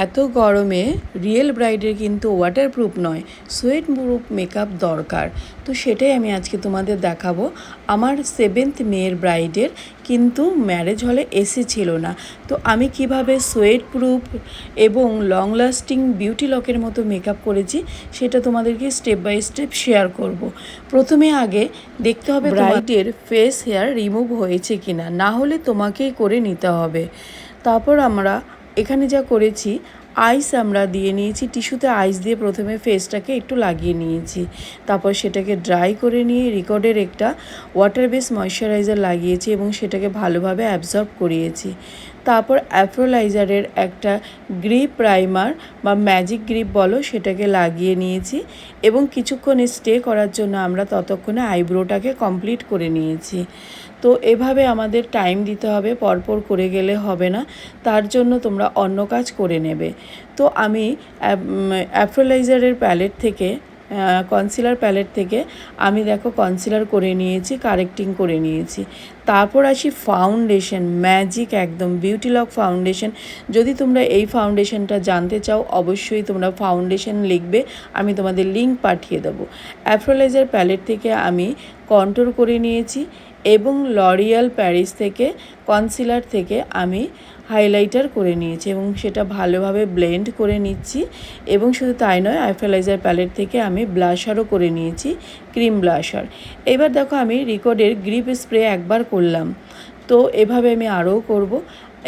এত গরমে রিয়েল ব্রাইডের কিন্তু ওয়াটারপ্রুফ নয়, সোয়েট প্রুফ মেকআপ দরকার। তো সেটাই আমি আজকে তোমাদের দেখাবো। আমার 7th মেয়ের ব্রাইডের কিন্তু ম্যারেজ হলে এসি ছিল না, তো আমি কিভাবে সোয়েট প্রুফ এবং লং লাস্টিং বিউটি লকের মতো মেকআপ করেছি সেটা তোমাদেরকে স্টেপ বাই স্টেপ শেয়ার করব। প্রথমে আগে দেখতে হবে ব্রাইডের ফেস হেয়ার রিমুভ হয়েছে কিনা, না হলে তোমাকেই করে নিতে হবে। তারপর আমরা এখানে যা করেছি, আইস আমরা দিয়ে নিয়েছি, টিস্যুতে আইস দিয়ে প্রথমে ফেসটাকে একটু লাগিয়ে নিয়েছি। তারপর সেটাকে ড্রাই করে নিয়ে রিকর্ডের একটা ওয়াটার বেস ময়শ্চারাইজার লাগিয়েছি এবং সেটাকে ভালোভাবে অ্যাবজর্ব করিয়েছি। তারপর অ্যাফ্রোলাইজারের একটা গ্রিপ প্রাইমার বা ম্যাজিক গ্রিপ বলো, সেটাকে লাগিয়ে নিয়েছি এবং কিছুক্ষণ স্টে করার জন্য আমরা ততক্ষণে আইব্রোটাকে কমপ্লিট করে নিয়েছি। তো এভাবে আমাদের টাইম দিতে হবে, পরপর করে গেলে হবে না, তার জন্য তোমরা অন্য কাজ করে নেবে। তো আমি অ্যাফ্রোলাইজারের প্যালেট থেকে কনসিলার প্যালেট থেকে আমি দেখো কনসিলার করে নিয়েছি, কারেক্টিং করে নিয়েছি। তারপর আসি ফাউন্ডেশন, ম্যাজিক একদম বিউটি লক ফাউন্ডেশন। যদি তোমরা এই ফাউন্ডেশনটা জানতে চাও অবশ্যই তোমরা ফাউন্ডেশন লিখবে, আমি তোমাদের লিঙ্ক পাঠিয়ে দেবো। অ্যাফ্রোলাইজার প্যালেট থেকে আমি কন্ট্রোর করে নিয়েছি এবং লরিয়াল প্যারিস থেকে কনসিলার থেকে আমি হাইলাইটার করে নিয়েছি এবং সেটা ভালোভাবে ব্লেন্ড করে নিচ্ছি। এবং শুধু তাই নয়, অ্যাফ্রোলাইজার প্যালেট থেকে আমি ব্লাশারও করে নিয়েছি, ক্রিম ব্লাশার। এবার দেখো আমি রিকর্ডের গ্রিপ স্প্রে একবার করলাম, তো এভাবে আমি আরও করব।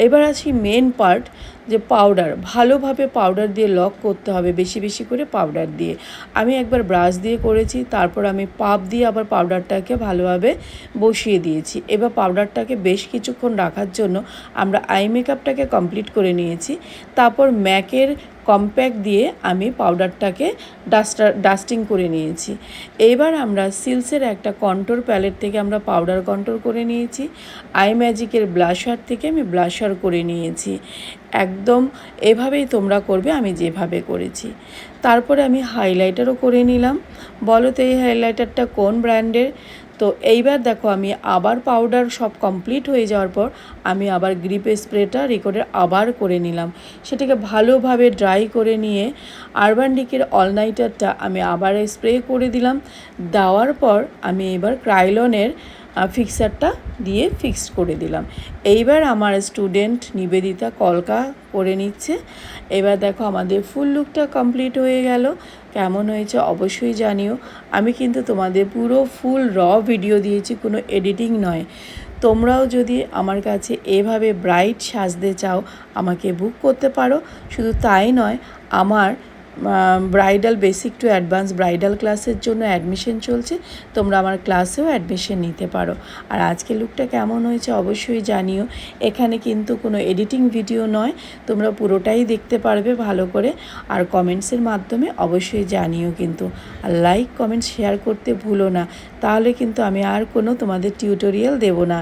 এবার আসি মেন পার্ট, যে পাউডার, ভালোভাবে পাউডার দিয়ে লক করতে হবে, বেশি বেশি করে পাউডার দিয়ে। আমি একবার ব্রাশ দিয়ে করেছি, তারপর আমি পাপ দিয়ে আবার পাউডারটাকে ভালোভাবে বসিয়ে দিয়েছি। এবার পাউডারটাকে বেশ কিছুক্ষণ রাখার জন্য আমরা আই মেকআপটাকে কমপ্লিট করে নিয়েছি। তারপর ম্যাকের কম্প্যাক্ট দিয়ে আমি পাউডারটাকে ডাস্টিং করে নিয়েছি। এবার আমরা সিলসের একটা কন্ট্রোর প্যালেট থেকে আমরা পাউডার কন্ট্রোর করে নিয়েছি। আই ম্যাজিকের ব্লাশার থেকে আমি ব্লাশার করে নিয়েছি। একদম এভাবেই তোমরা করবে, আমি যেভাবে করেছি। তারপরে আমি হাইলাইটারও করে নিলাম। বলো তো এই হাইলাইটারটা কোন ব্র্যান্ডের? তো এইবার দেখো আমি আবার পাউডার সব কমপ্লিট হয়ে যাওয়ার পর আমি আবার গ্রিপ স্প্রেটা রিকর্ডের আবার করে নিলাম। সেটাকে ভালোভাবে ড্রাই করে নিয়ে আরবান ডিকের অল নাইটারটা আমি আবার স্প্রে করে দিলাম। দেওয়ার পর আমি এবার ক্রাইলনের ফিক্সারটা দিয়ে ফিক্সড করে দিলাম। এইবার আমার স্টুডেন্ট নিবেদিতা কলকা করে নিচ্ছে। এবার দেখো আমাদের ফুল লুকটা কমপ্লিট হয়ে গেল। কেমন হয়েছে অবশ্যই জানিও। আমি কিন্তু তোমাদের পুরো ফুল ভিডিও দিয়েছি, কোনো এডিটিং নয়। তোমরাও যদি আমার কাছে এভাবে ব্রাইট সাজতে চাও আমাকে বুক করতে পারো। শুধু তাই নয়, আমার bridal basic to advance bridal ক্লাসের জন্য অ্যাডমিশন চলছে, তোমরা আমার ক্লাসেও অ্যাডমিশন নিতে পারো। আর আজকে লুকটা কেমন হয়েছে অবশ্যই জানিও। এখানে কিন্তু কোনো এডিটিং ভিডিও নয়, তোমরা পুরোটাই দেখতে পারবে ভালো করে। আর কমেন্টসের মাধ্যমে অবশ্যই জানিও কিন্তু। আর লাইক কমেন্ট শেয়ার করতে ভুলো না, তাহলে কিন্তু আমি আর কোনো তোমাদের টিউটোরিয়াল দেব না।